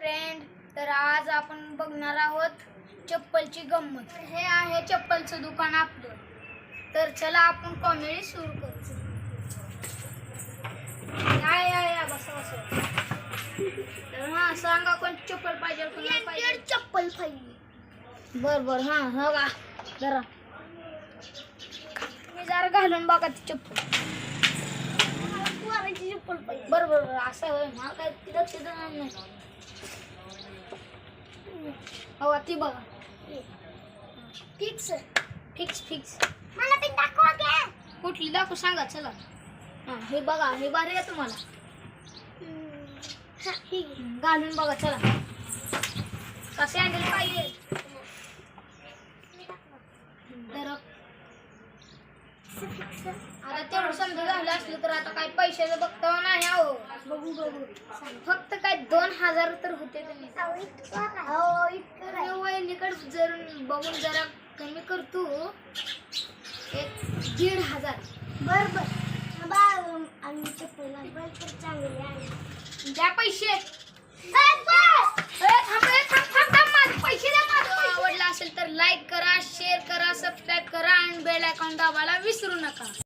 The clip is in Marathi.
फ्रेंड, तर आज आपण बघणार आहोत चप्पलची गंमत। हे आहे चप्पलचं दुकान आपलं। तर चला आपण कॉमेडी सुरू करू। या बसा बसा। तर हां सांगा कोणती चप्पल पाहिजे? कोणाला पाहिजे? चप्पल पाहिजे। बर हां हो का जरा मी जरा घालून बघा ती चप्पल। चप्पल पाहिजे। बरोबर असं होय मला काय लक्ष देणार नाही। हो ती बघा फिक्स फिक्स मला पण दाखवा घ्या। कुठली दाखवू सांगा चला। हां हे बघा हे भारी आहे तुम्हाला। घालून बघा चला कसे हँडल पाहिजे। तर आता तेवढं समजा झालं असलं तर आता काय पैशाचं बघता नाही आहो। बघू फक्त काय 2000 तर होते वहिनीकडे जर बघून जरा कमी करतो 1500। बर आम्ही चप्पल द्या पैसे। पैसे द्या। आवडला असेल तर लाईक करा, शेअर करा, सबस्क्राईब करा आणि बेल आयकॉन दाबायला विसरू नका।